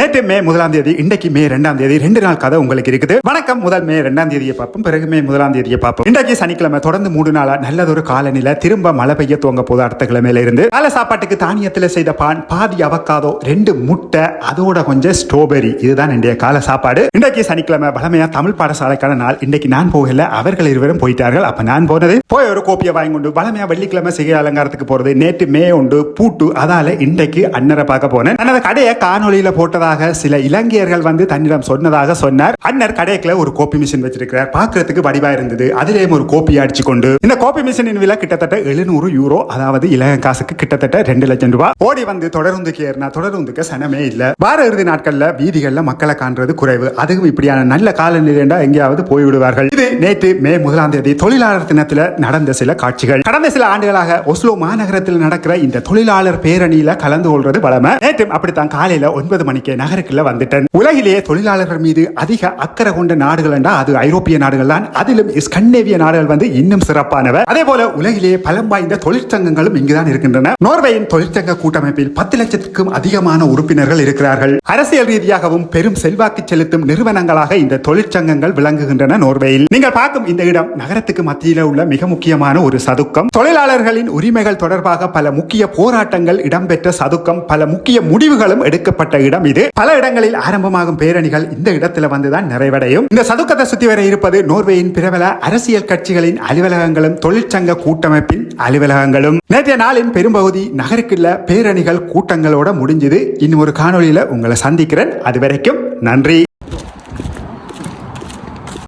நேற்று மே 1ஆம் தேதி, இன்றைக்கு மே 2ஆம் தேதி, 2 நாள் கதை உங்களுக்கு இருக்குது. வணக்கம். முதல் மே 2ஆம் தேதியை பார்ப்போம், பிறகு மே 1ஆம் தேதியை பார்ப்போம். இன்றைக்கு சனிக்கிழமை, தொடர்ந்து 3 நாளா நல்லதொரு காலநிலை, திரும்ப மழை பெய்ய துவங்க போது. அடுத்த கிழமையில இருந்து காலை சாப்பாட்டுக்கு தானியத்தில் செய்த பான், பாதி அவக்காதோ, 2 முட்டை, அதோட கொஞ்சம் ஸ்ட்ராபெரி. இதுதான் இன்றைய கால சாப்பாடு. இன்றைக்கு சனிக்கிழமை, வளமையா தமிழ் பாடசாலைக்கான நாள். இன்றைக்கு நான் போகல, அவர்கள் இருவரும் போயிட்டார்கள். அப்ப நான் போனது போய் ஒரு கோப்பியை வாங்கி கொண்டு வளமையா வெள்ளிக்கிழமை சிகை அலங்காரத்துக்கு போறது. நேற்று மே உண்டு பூட்டு, அதால இன்றைக்கு அண்ணரை பார்க்க போனேன். அந்த கடையை காணொலியில போட்டதாக சில இலங்கையர்கள் வந்து தன்னிடம் சொன்னதாக சொன்னார். அண்ணர் கடைக்குள்ள ஒரு கோப்பி மிஷின் வச்சிருக்கிறார். பார்க்கிறதுக்கு வடிவா இருந்தது. அதிலேயும் ஒரு கோப்பி அடிச்சு கொண்டு, இந்த கோப்பி மிஷினின் விலை கிட்டத்தட்ட 700 யூரோ, அதாவது இலங்கை காசுக்கு கிட்டத்தட்ட 2 லட்சம் ரூபாய். ஓடி வந்து தொடருந்துக்கு ஏறினா தொடருந்துக்கு சனமே இல்ல. வார இறுதி நாட்கள்ல வீதிகள்ல மக்களை காண்றது குறைவு. அதுவும் இப்படியான நல்ல காலநிலைண்டா எங்கேயாவது போய்விடுவார்கள். இது நேற்று மே 1ஆம் தேதி தொழிலாளர் தினத்தில் நடந்த சில காட்சிகள். கடந்த சில ஆண்டுகளாக ஒஸ்லோ மாநகரத்தில் நடக்கிற இந்த தொழிலாளர் பேரணியில கலந்து கொள்றது வளமை. நேற்று அப்படித்தான் காலையில 9 மணிக்கு நகருக்குள்ள வந்துட்டேன். உலகிலேயே தொழிலாளர்கள் மீது அதிக அக்கறை கொண்ட நாடுகள் என்றா அது ஐரோப்பிய நாடுகள் தான். அதிலும் ஸ்கandinaviய நாடுகள் வந்து இன்னும் சிறப்பானவை. அதே போல உலகிலேயே பலம் வாய்ந்த தொழிற்சங்கங்களும் இங்குதான் இருக்கின்றன. நோர்வேயின் தொழிற்சங்க கூட்டமைப்பில் 10 லட்சத்துக்கும் அதிகமான உறுப்பினர்கள் இருக்கிறார்கள். அரசியல் ரீதியாகவும் பெரும் செல்வாக்கு செலுத்தும் நிறுவனங்களாக இந்த தொழிற்சங்கங்கள் விளங்குகின்றன நோர்வேயில். நீங்கள் பார்க்கும் இந்த இடம் நகரத்துக்கு மத்தியில் உள்ள மிக முக்கியமான ஒரு சதுக்கம். தொழிலாளர்களின் உரிமைகள் தொடர்பாக பல முக்கிய போராட்டங்கள் இடம்பெற்ற சதுக்கம். பல முக்கிய முடிவுகளும் எடுக்கப்பட்ட இடம் இது. பல இடங்களில் ஆரம்பமாகும் பேரணிகள் இந்த இடத்துல வந்துதான் நிறைவடையும். இந்த சதுக்கத்தை சுத்தி வர இருப்பது நோர்வேயின் பிரபல அரசியல் கட்சிகளின் அலுவலகங்களும் தொழிற்சங்க கூட்டமைப்பின் அலுவலகங்களும். நேற்றைய நாளின் பெரும்பகுதி நகருக்குள்ள பேரணிகள் கூட்டங்களோட முடிஞ்சது. இன்னும் ஒரு காணொலியில உங்களை சந்திக்கிறேன். அது வரைக்கும் நன்றி.